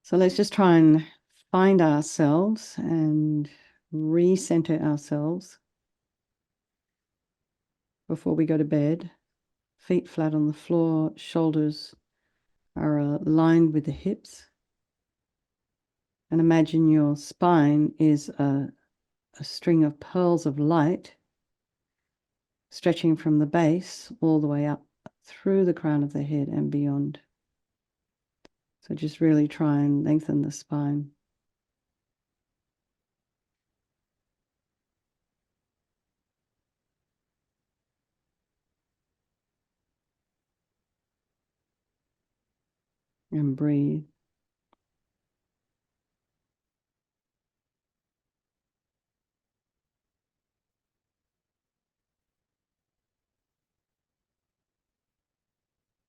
So let's just try and find ourselves and recenter ourselves before we go to bed. Feet flat on the floor, shoulders are aligned with the hips. And imagine your spine is a string of pearls of light stretching from the base all the way up through the crown of the head and beyond. So just really try and lengthen the spine. And breathe.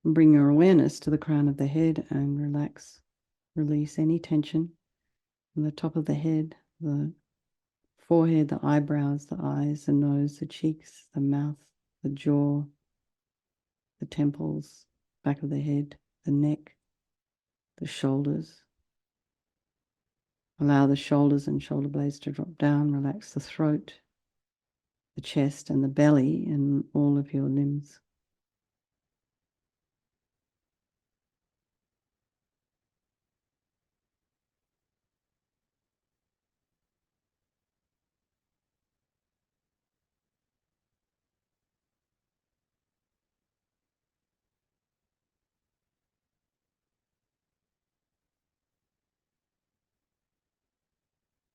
And bring your awareness to the crown of the head and relax. Release any tension from the top of the head, the forehead, the eyebrows, the eyes, the nose, the cheeks, the mouth, the jaw, the temples, back of the head, the neck, the shoulders. Allow the shoulders and shoulder blades to drop down. Relax the throat, the chest, and the belly in all of your limbs.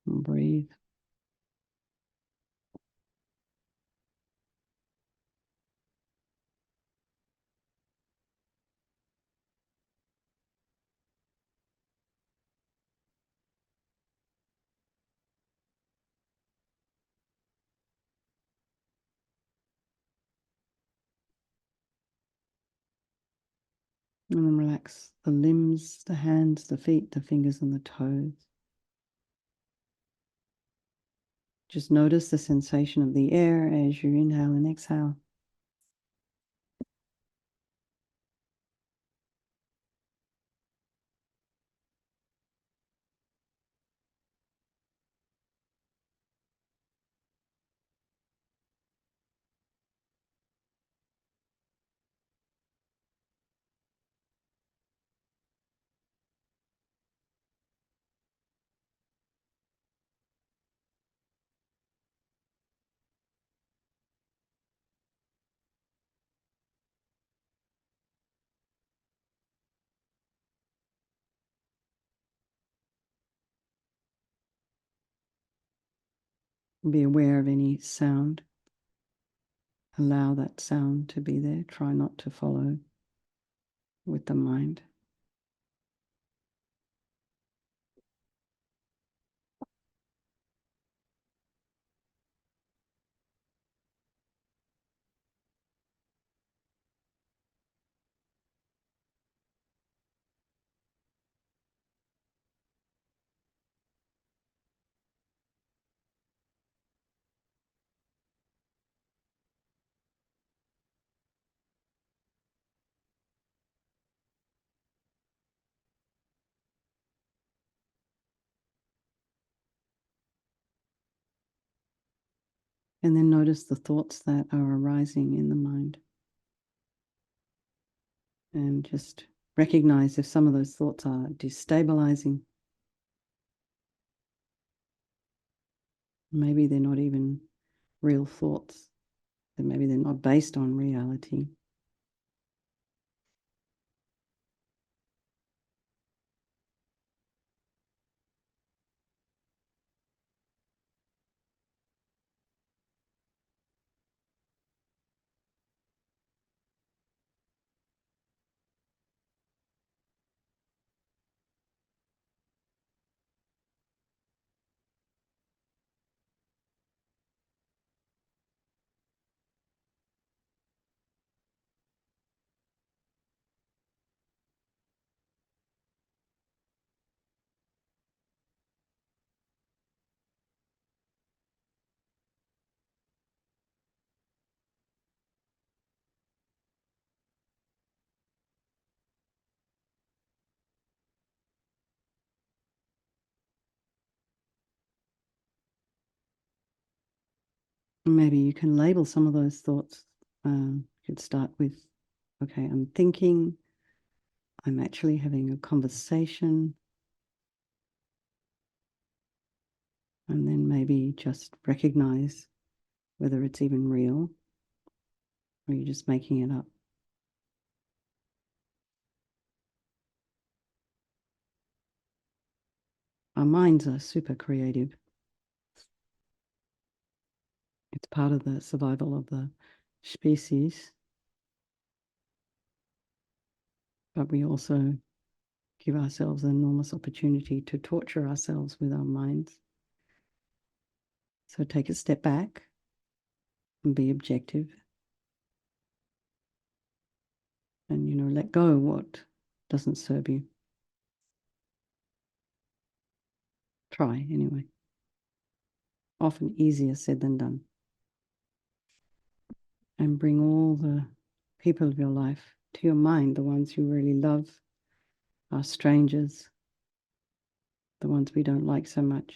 And breathe. And then relax the limbs, the hands, the feet, the fingers, and the toes. Just notice the sensation of the air as you inhale and exhale. Be aware of any sound. Allow that sound to be there. Try not to follow with the mind. And then notice the thoughts that are arising in the mind. And just recognize if some of those thoughts are destabilizing. Maybe they're not even real thoughts. Maybe they're not based on reality. Maybe you can label some of those thoughts. You could start with, okay, I'm thinking, I'm actually having a conversation, and then maybe just recognize whether it's even real or you're just making it up. Our minds are super creative. It's part of the survival of the species, but we also give ourselves an enormous opportunity to torture ourselves with our minds. So take a step back and be objective and, let go what doesn't serve you. Try anyway. Often easier said than done. And bring all the people of your life to your mind, the ones you really love, our strangers, the ones we don't like so much.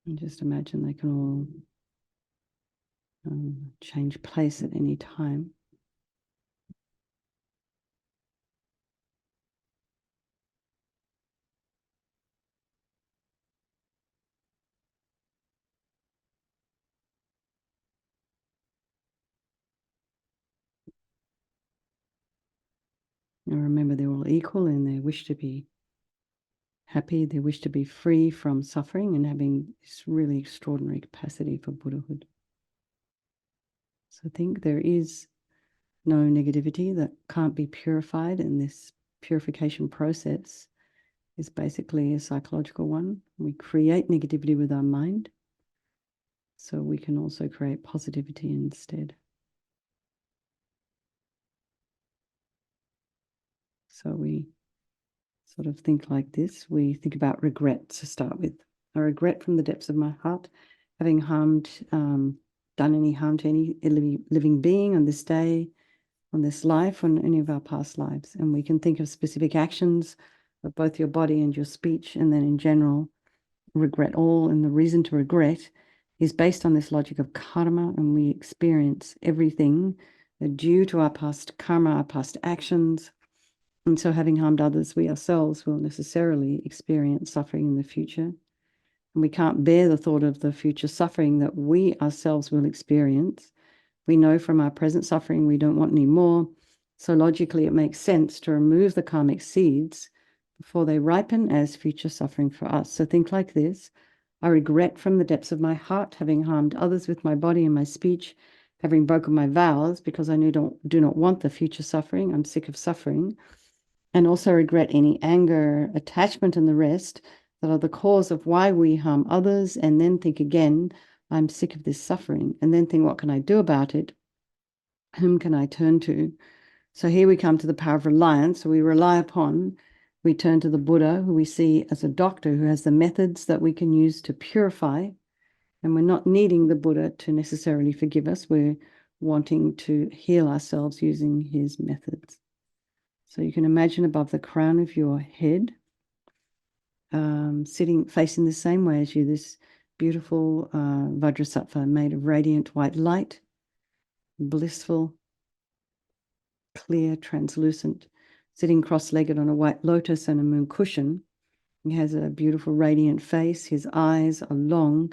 And just imagine they can all change place at any time. And remember, they're all equal in their wish to be happy, their wish to be free from suffering and having this really extraordinary capacity for Buddhahood. So think there is no negativity that can't be purified, and this purification process is basically a psychological one. We create negativity with our mind, so we can also create positivity instead. So we sort of think like this. We think about regret to start with. I regret from the depths of my heart having done any harm to any living being on this day, on this life, on any of our past lives. And we can think of specific actions of both your body and your speech, and then in general, regret all. And the reason to regret is based on this logic of karma, and we experience everything due to our past karma, our past actions. And so having harmed others, we ourselves will necessarily experience suffering in the future. And we can't bear the thought of the future suffering that we ourselves will experience. We know from our present suffering we don't want any more. So logically, it makes sense to remove the karmic seeds before they ripen as future suffering for us. So think like this. I regret from the depths of my heart having harmed others with my body and my speech, having broken my vows because I do not want the future suffering. I'm sick of suffering. And also regret any anger, attachment, and the rest that are the cause of why we harm others, and then think again, I'm sick of this suffering, and then think, what can I do about it? Whom can I turn to? So here we come to the power of reliance. So we turn to the Buddha, who we see as a doctor who has the methods that we can use to purify. And we're not needing the Buddha to necessarily forgive us. We're wanting to heal ourselves using his methods. So you can imagine above the crown of your head, sitting, facing the same way as you, this beautiful Vajrasattva made of radiant white light, blissful, clear, translucent, sitting cross-legged on a white lotus and a moon cushion. He has a beautiful radiant face. His eyes are long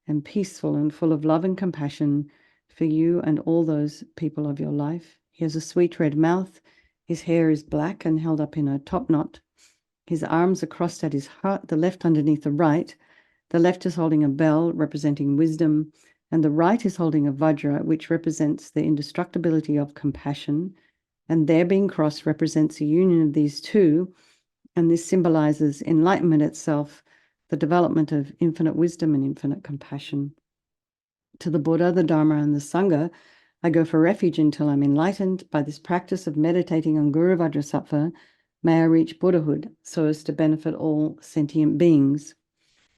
and peaceful and full of love and compassion for you and all those people of your life. He has a sweet red mouth. His hair is black and held up in a top knot. His arms are crossed at his heart, the left underneath the right. The left is holding a bell representing wisdom, and the right is holding a vajra, which represents the indestructibility of compassion. And their being crossed represents a union of these two, and this symbolizes enlightenment itself, the development of infinite wisdom and infinite compassion. To the Buddha, the Dharma, and the Sangha, I go for refuge until I'm enlightened. By this practice of meditating on Guru Vajrasattva, may I reach Buddhahood so as to benefit all sentient beings.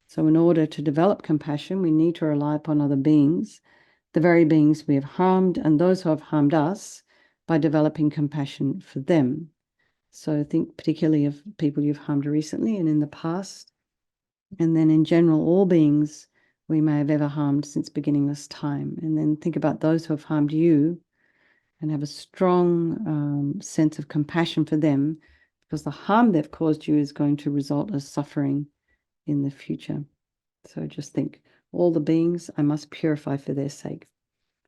So in order to develop compassion, we need to rely upon other beings, the very beings we have harmed and those who have harmed us, by developing compassion for them. So think particularly of people you've harmed recently and in the past. And then in general, all beings we may have ever harmed since beginningless time. And then think about those who have harmed you and have a strong sense of compassion for them, because the harm they've caused you is going to result as suffering in the future. So just think, all the beings I must purify for their sake.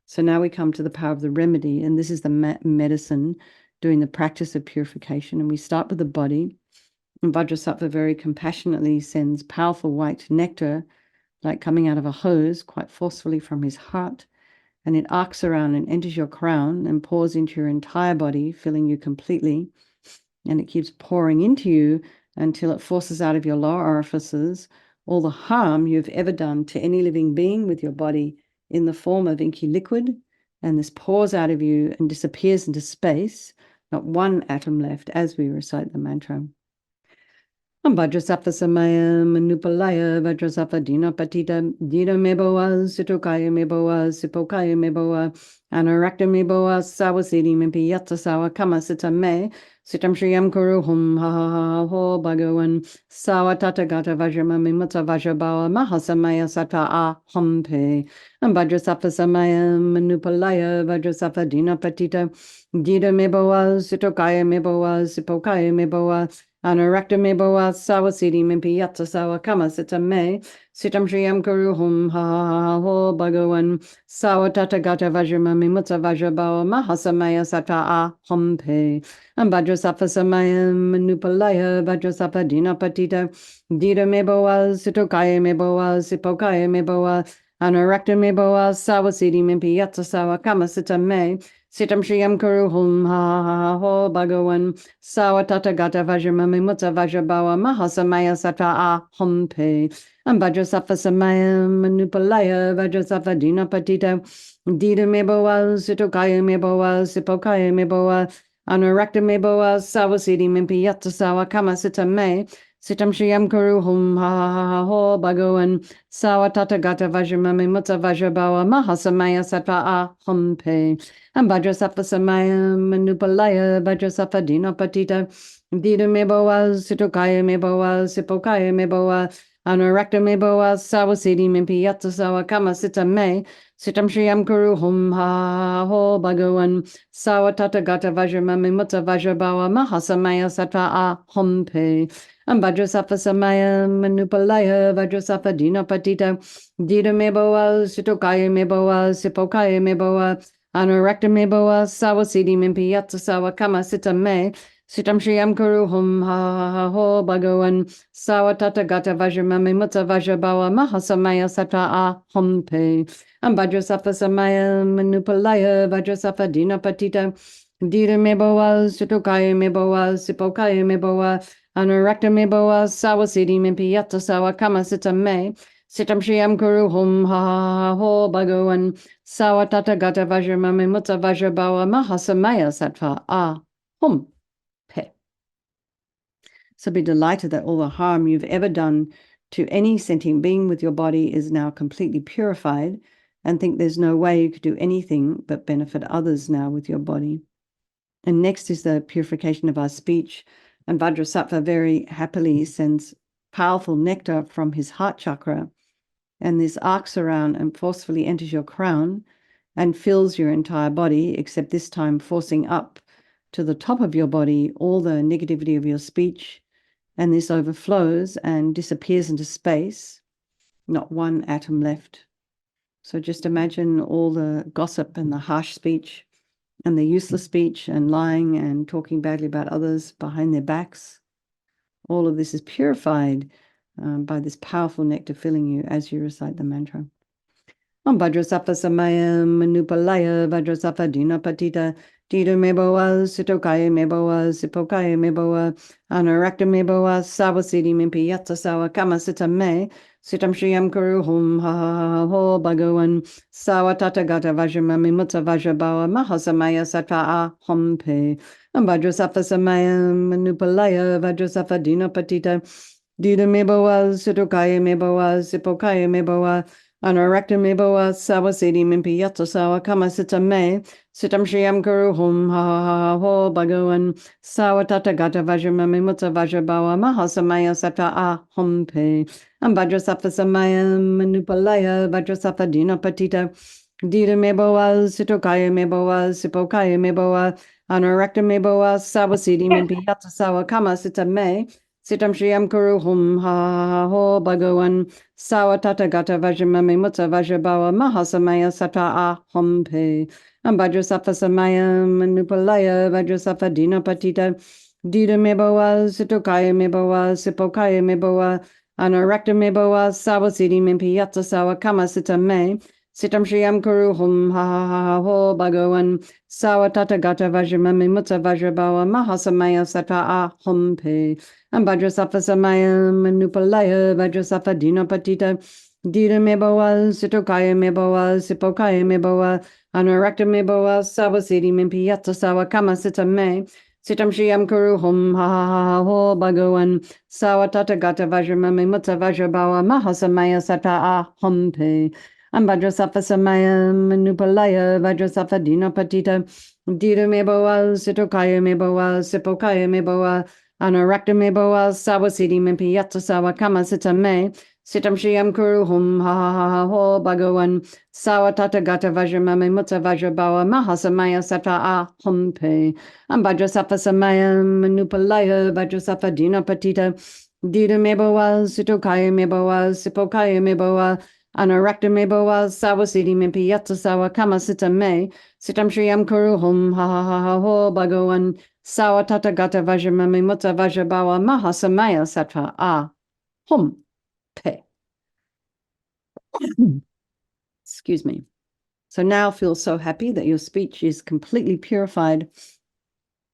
So now we come to the power of the remedy, and this is the medicine doing the practice of purification. And we start with the body, and Vajrasattva very compassionately sends powerful white nectar, like coming out of a hose, quite forcefully from his heart, and it arcs around and enters your crown and pours into your entire body, filling you completely. And it keeps pouring into you until it forces out of your lower orifices all the harm you've ever done to any living being with your body in the form of inky liquid. And this pours out of you and disappears into space, not one atom left as we recite the mantra. Vajrasattva samaya manupalaya Vajrasattva dina patita dina meboa sitokaya meboa sipokaya meboa anarakta meboa sawasidi mimpi yatta sawa kama sita me sitam shriyam kuru hum ha ha ha ho bhagavan sawa tatagata vajrama mimata vajrabawa mahasamaya sata a humpe Vajrasattva samaya manupalaya Vajrasattva dina patita dina meboa sitokaya meboa sipokaya meboa Anarakta meboa sawasidi mimpi yatta sawa kama sita me sitam shriyam kuru hum ha ha ha ho bhagavan sawa tatagata vajrama mimutta vajrabawa mahasamaya sata a humpe Vajrasattva samaya manupalaya Vajrasattva dina patita dita meboa sitokaya meboa sipokaya meboa Anarakta meboa sawasidi mimpi yatta sawa kama sita me Sitam Shriyam Kuru Hum Ha Ha Ho Bhagavan Sawa Tatagata Vajrama Mimutta Vajrabawa Mahasamaya Sata A Humpe Vajrasattva Samaya Manupalaya Vajrasattva Dina Patita Dita Meboa Sitokaya Meboa Sipokaya Meboa Anurakta Meboa Sawasidi Mimpi Yatta Sawa Kama Sita Me Sitam Shriyam Kuru Hum Ha Ha Ho Bhagavan Sawa Tatagata Vajrama Mimutta Vajrabawa Mahasamaya Sata A Humpe Vajrasattva samaya manupalaya Vajrasattva dina patita dita meboa sitokaya meboa sipokaya meboa anurakta meboa sawasidi mimpi yatta sawa kama sita me sitam shriyam kuru hum ha ho bhagavan sawa tatagata vajrama mimutta vajrabawa mahasamaya sattva a humpe Vajrasattva samaya manupalaya Vajrasattva dina patita dita meboa sitokaya meboa sipokaya meboa Anurakta meboa sawasidi mimpi yatta sawa kama sita me sitam shriyam kuru hum ha ho bhagavan sawa tatagata vajrama mimutta vajrabawa mahasamaya sata a humpe Vajrasattva samaya manupalaya Vajrasattva dina patita dita meboa sitokaya meboa sipokaya meboa Anurakta meboa sawasidi mimpi yatta sawa kama sita me Sitam Shriyam Kuru Hum Ha Ho Bhagavan Sawa Tatagata Vajrama Mimutta Vajrabawa Mahasamaya Sattva A Hum Pe. So be delighted that all the harm you've ever done to any sentient being with your body is now completely purified, and think there's no way you could do anything but benefit others now with your body. And next is the purification of our speech. And Vajrasattva very happily sends powerful nectar from his heart chakra, and this arcs around and forcefully enters your crown and fills your entire body, except this time forcing up to the top of your body all the negativity of your speech, and this overflows and disappears into space, not one atom left. So just imagine all the gossip and the harsh speech and the useless speech and lying and talking badly about others behind their backs. All of this is purified by this powerful nectar filling you as you recite the mantra. Vajrasattva samaya manupalaya Vajrasattva dina patita dita meboa sitokaya meboa sipokaya meboa anurakta meboa sawasidi mimpi yatta sawa kama sita me sitam shriyam kuru hum ha ha ho bhagavan sawa tatagata vajrama mimutta vajrabawa mahasamaya sattva a humpe Vajrasattva samaya manupalaya Vajrasattva dina patita dita meboa sitokaya meboa sipokaya meboa Anurakta meboa sawasidi mimpi yatta sawa kama sita me Sitam Shriyam Guru Hum Ha Ha Ha Ho Bhagavan Sawatata Gata Vajramami Mutta Vajrabawa Mahasamaya Sata Ah Hum Pe Vajrasattva Samaya Manupalaya Vajrasattva Dina Patita Dita Meboa Sitokaya Meboa Sipokaya Meboa Anorakta Meboa Sawasidi Mimpiyata Sawa Kama Sita Me Sitam Shriyam Guru Hum Ha Ha Ha Ho Bhagavan Sawatata Gata Vajramami Mutta Vajrabawa Mahasamaya Sata Ah Hum Pe Vajrasattva Samaya Manupalaya Vajrasattva Dina Patita Dita Meboa Sitokaya Meboa Sipokaya Meboa Anorakta Meboa Sawasidi Mimpiyata Sawa Kama Sita Me Sitam Shriyam Kuru Hum Ha Ha Ha Ha Ho Bhagavan Sawatata Gata Vajramami Mutta Vajrabawa Mahasamaya Sata Ah Hum Pe Vajrasattva Samaya Manupalaya Vajrasattva Dina Patita Dita Meboa Sitokaya Meboa Sipokaya Meboa Anorakta Meboa Sawasidi Mimpiyata Sawa Kama Sita Me Sitam Shriyam Kuru Hum Ha Ha Ha Ha Ho Bhagavan Sawatata Gata Vajramami Mutta Vajrabawa Mahasamaya Sata Ah Hum Pe Vajrasattva Samaya Manupalaya Vajrasattva Dina Patita Dita Meboa Sitokaya Meboa Sipokaya Meboa Anorakta Meboa Sawasidi Mimpiyata Sawa Kama Sita Me Sitam Shriyam Kuru Hum Ha Ha Ha Ha Ho Bhagavan Sawatata Gata Vajramami Mutta Vajrabawa Mahasamaya Sata Ah Hum Pe Vajrasattva Samaya Manupalaya Vajrasattva Dina Patita Dita Meboa Sitokaya Meboa Sipokaya Meboa Anorakta Meboa Sawasidi Mimpiyata Sawa Kama Sita Me Sitam Shriyam Kuru Hum Ha Ha Ha Ha Ho Bhagavan Sawatata Gata Vajramami Mutta Vajrabawa Mahasamaya Sata Ah Hum Pe. Excuse me. So now feel so happy that your speech is completely purified.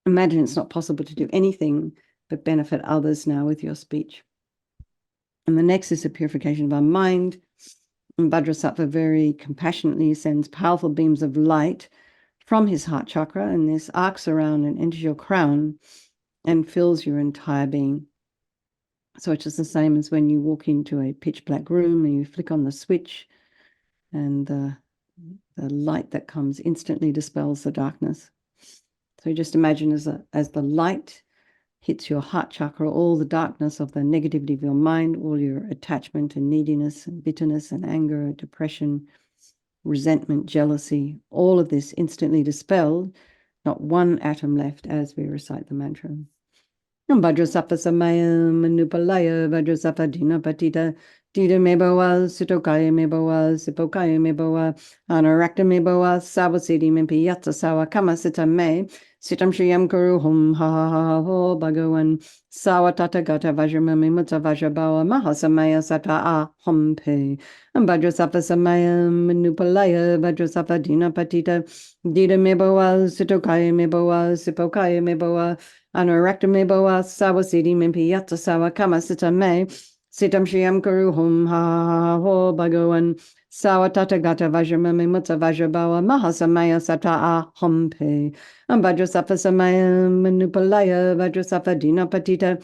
Imagine it's not possible to do anything but benefit others now with your speech. And the next is the purification of our mind. And Vajrasattva very compassionately sends powerful beams of light from his heart chakra, and this arcs around and enters your crown and fills your entire being. So it's just the same as when you walk into a pitch black room and you flick on the switch, and the light that comes instantly dispels the darkness. So just imagine as the light hits your heart chakra, all the darkness of the negativity of your mind, all your attachment and neediness and bitterness and anger, depression, resentment, jealousy, all of this instantly dispelled, not one atom left as we recite the mantra. Vajrasattva Samaya Manupalaya Vajrasattva Dina Patita Dita Meboa Sitokaya Meboa Sipokaya Meboa Anorakta Meboa Sawasidi Mimpiyata Sawa Kama Sita Me Sitam Shriyam Kuru Hum Ha Ha Ha Ho Bhagavan Sawatata Gata Vajramami Mutta Vajrabawa Mahasamaya Sata Ah Hum Pe Vajrasattva Samaya Manupalaya Vajrasattva Dina Patita Dita Meboa Sitokaya Meboa Sipokaya Meboa Anorakta Meboa Sawasidi Mimpiyata Sawa Kama Sita Me Sitam Shriyam Kuru Hum Ha Ha Ha Ho Bhagavan Sawatata Gata Vajramami Mutta Vajrabawa Mahasamaya Sata Ah Hum Pe Vajrasattva Samaya Manupalaya Vajrasattva Dina Patita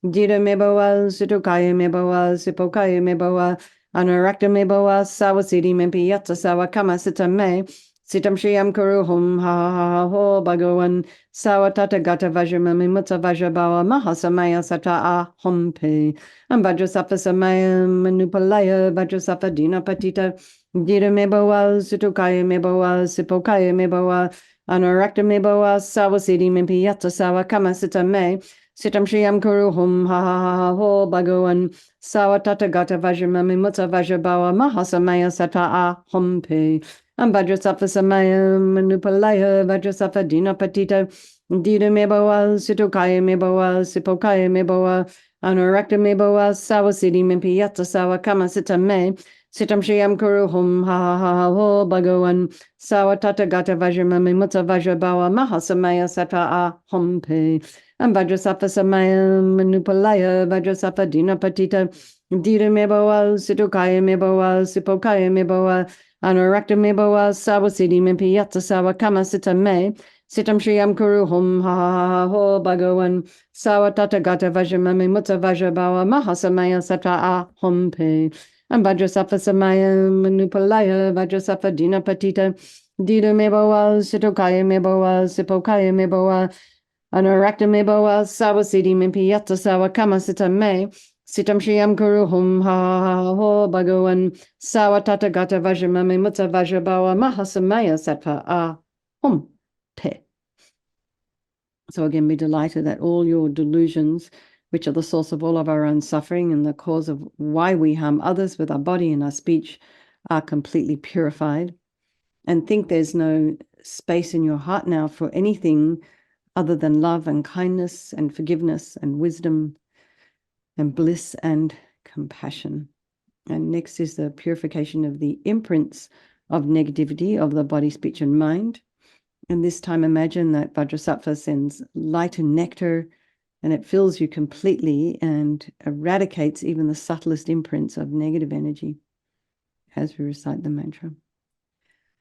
Dita Meboa Sitokaya Meboa Sipokaya Meboa Anorakta Meboa Sawasidi Mimpiyata Sawa Kama Sita Me Sitam Shriyam Kuru Hum Ha Ha Ha Ho Bhagavan Sawatata Gata Vajramami Mutta Vajrabawa Mahasamaya Sata Ah Hum Pe Vajrasattva Samaya Manupalaya Vajrasattva Dina Patita Dita Meboa Sitokaya Meboa Sipokaya Meboa Anorakta Meboa Sawasidi Mimpiyata Sawa Kama Sita Me Sitam Shriyam Kuru Hum Ha Ha Ha Ha Ho Bhagavan Sawatata Gata Vajramami Mutta Vajrabawa Mahasamaya Sata Ah Hum Pe Vajrasattva Samaya Manupalaya Vajrasattva Dina Patita Dita Meboa Sitokaya Meboa Sipokaya Meboa Anorakta Meboa Sawasidi Mimpiyata Sawa Kama Sita Me Sitam Shriyam Kuru Hum Ha Ha Ha Ha Ho Bhagavan Sawatata Gata Vajramami Mutta Vajrabawa Mahasamaya Sata Ah Hum Pe Vajrasattva Samaya Manupalaya Vajrasattva Dina Patita Dita Meboa Sitokaya Meboa Sipokaya Meboa Anorakta Meboa Sawasidi Mimpiyata Sawa Kama Sita Me Sitam Shriyam Kuru Hum Ha Ha Ha Ho Bhagavan Sawatata Gata Vajramami Mutta Vajrabawa Mahasamaya Sata Ah Hum Pe Vajrasattva Samaya Manupalaya Vajrasattva Dina Patita Dida meboa, sitokaya meboa, sipokaya meboa, anorakta meboa, sawasidi mimpiata sawa kama sita me, sitam shiyam kuruhum ha ho bhagawan, sawa tata gata vajamame mutta vajabawa mahasamaya satva a hum te. So again, be delighted that all your delusions, which are the source of all of our own suffering and the cause of why we harm others with our body and our speech, are completely purified. And think there's no space in your heart now for anything other than love and kindness and forgiveness and wisdom and bliss and compassion. And next is the purification of the imprints of negativity of the body, speech, and mind. And this time, imagine that Vajrasattva sends light and nectar, and it fills you completely and eradicates even the subtlest imprints of negative energy as we recite the mantra.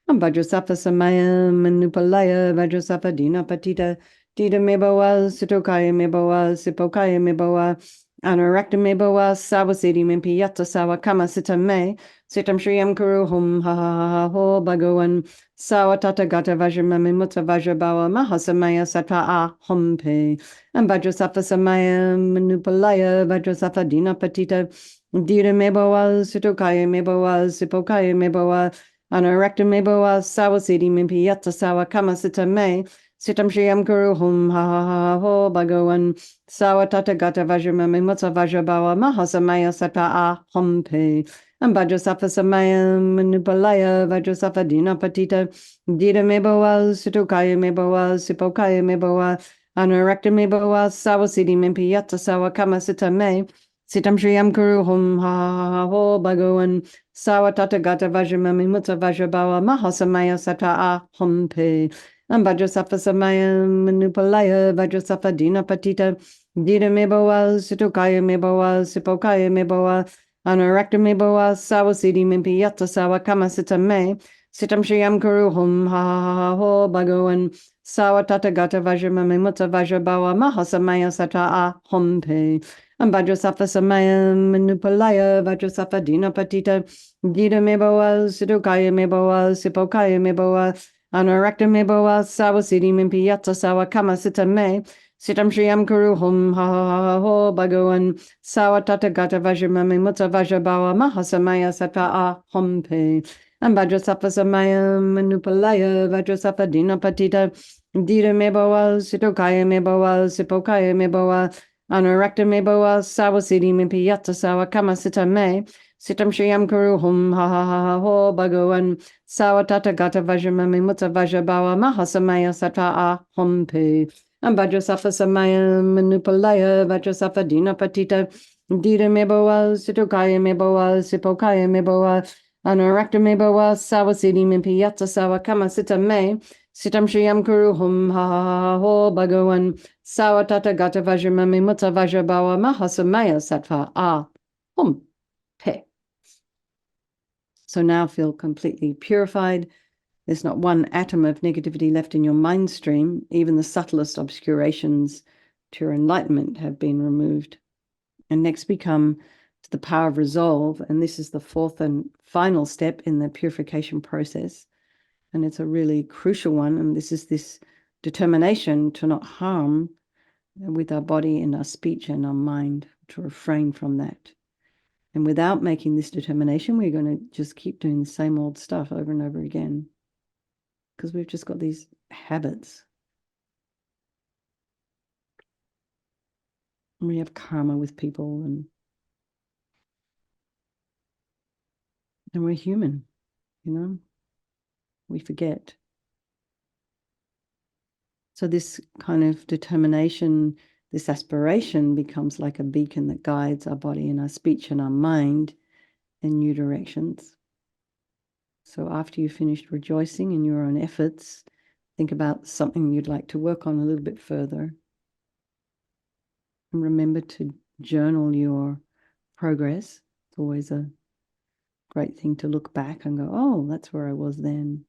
Vajrasattva samaya manupalaya Vajrasattva dina patita dida mebawa sitokaya mebawa sipokaya mebawa anarakta mebawa sawasidi mimpiyata sawa kama sita me sitam shriyam kuru hum ha ha ha ho bhagawan sawa tata gata vajramami mutta vajrabawa mahasamaya satva a hum pe Vajrasattva samaya manupalaya Vajrasattva dina patita dida mebawa sitokaya mebawa sipokaya mebawa Anarakta meboa sawasidi mimpiyata sawa kama sita me sitam shiyam kuru hum ha ha ha ho bhagawan sawa tata gata vajramami mutta vajrabawa mahasamaya satva a hum pe Vajrasattva samaya manupalaya Vajrasattva dina patita dida meboa situkaya meboa sipokaya meboa Anarakta meboa sawasidi mimpiyata sawa kama sita me sitam shriyam kuru hum ha ha ha ho bhagawan sawa tata gata vajramami mutta vajrabawa mahasamaya sata a hum pe Vajrasattva samaya manupalaya Vajrasattva dina patita dida meboa situkaya meboa sipokaya meboa Anarakta meboa sawasidi mimpiyata sawa kama sita me sitam shriyam kuru hum ha ha ha ho bhagawan sawa tata gata vajramami mutta vajrabawa mahasamaya sata a hum pe Vajrasattva samaya manupalaya Vajrasattva dina patita dida meboa situkaya meboa sipokaya meboa Anarakta meboa sawasidi mimpiyata sawa kama sita me sitam shriyam kuru hum ha ha ha ho bhagawan sawa tata gata vajramami mutta vajrabawa mahasamaya satva a hum pe Vajrasattva samaya manupalaya Vajrasattva dina patita dida meboa situkaya meboa sipokaya meboa Anarakta meboa sawasidi mimpiyata sawa kama sita me sitam shriyam kuru hum ha ha ha ha ho bhagawan sawa tata gata vajramami mutta vajrabawa mahasamaya satva a hum pe Vajrasattva samaya manupalaya Vajrasattva dina patita dida meboa situkaya meboa sipokaya meboa Anarakta meboa sawasidi mimpiyata sawa kama sita me sitam shriyam kuru hum ha ha ha ho bhagawan sawa tata gata vajramami mutta vajrabawa mahasamaya satva a hum pe. So now feel completely purified. There's not one atom of negativity left in your mind stream. Even the subtlest obscurations to your enlightenment have been removed. And next we come to the power of resolve. And this is the fourth and final step in the purification process. And it's a really crucial one. And this is this determination to not harm with our body and our speech and our mind, to refrain from that. And without making this determination, we're going to just keep doing the same old stuff over and over again, because we've just got these habits. And we have karma with people, and we're human, you know, we forget. So this kind of determination, this aspiration becomes like a beacon that guides our body and our speech and our mind in new directions. So after you've finished rejoicing in your own efforts, think about something you'd like to work on a little bit further. And remember to journal your progress. It's always a great thing to look back and go, oh, that's where I was then.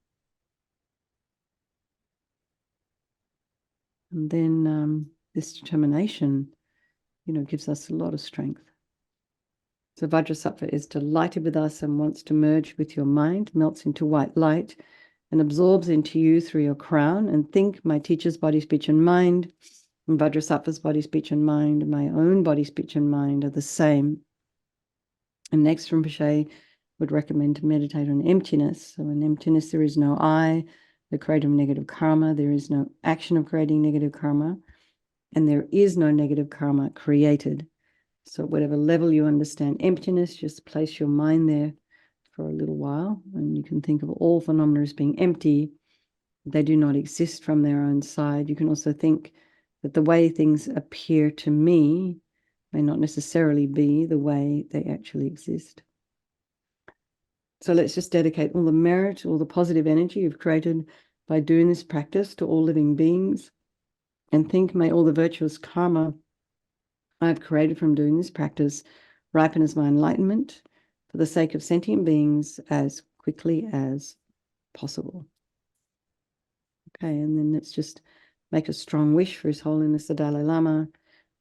And then this determination, you know, gives us a lot of strength. So Vajrasattva is delighted with us and wants to merge with your mind, melts into white light, and absorbs into you through your crown. And think my teacher's body, speech, and mind, and Vajrasattva's body, speech, and mind, and my own body, speech, and mind are the same. And next, Rinpoche would recommend to meditate on emptiness. So in emptiness, there is no I, the creator of negative karma. There is no action of creating negative karma. And there is no negative karma created. So at whatever level you understand emptiness, just place your mind there for a little while. And you can think of all phenomena as being empty. They do not exist from their own side. You can also think that the way things appear to me may not necessarily be the way they actually exist. So let's just dedicate all the merit, all the positive energy you've created by doing this practice to all living beings, and think, may all the virtuous karma I've created from doing this practice ripen as my enlightenment for the sake of sentient beings as quickly as possible. Okay, and then let's just make a strong wish for His Holiness the Dalai Lama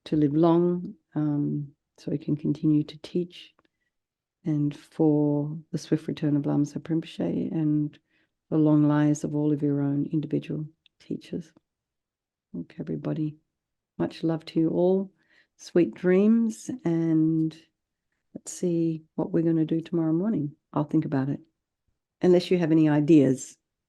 to live long, so he can continue to teach, and for the swift return of Lama Zopa Rinpoche, and the long lives of all of your own individual teachers. Okay, everybody. Much love to you all. Sweet dreams, and let's see what we're going to do tomorrow morning. I'll think about it. Unless you have any ideas.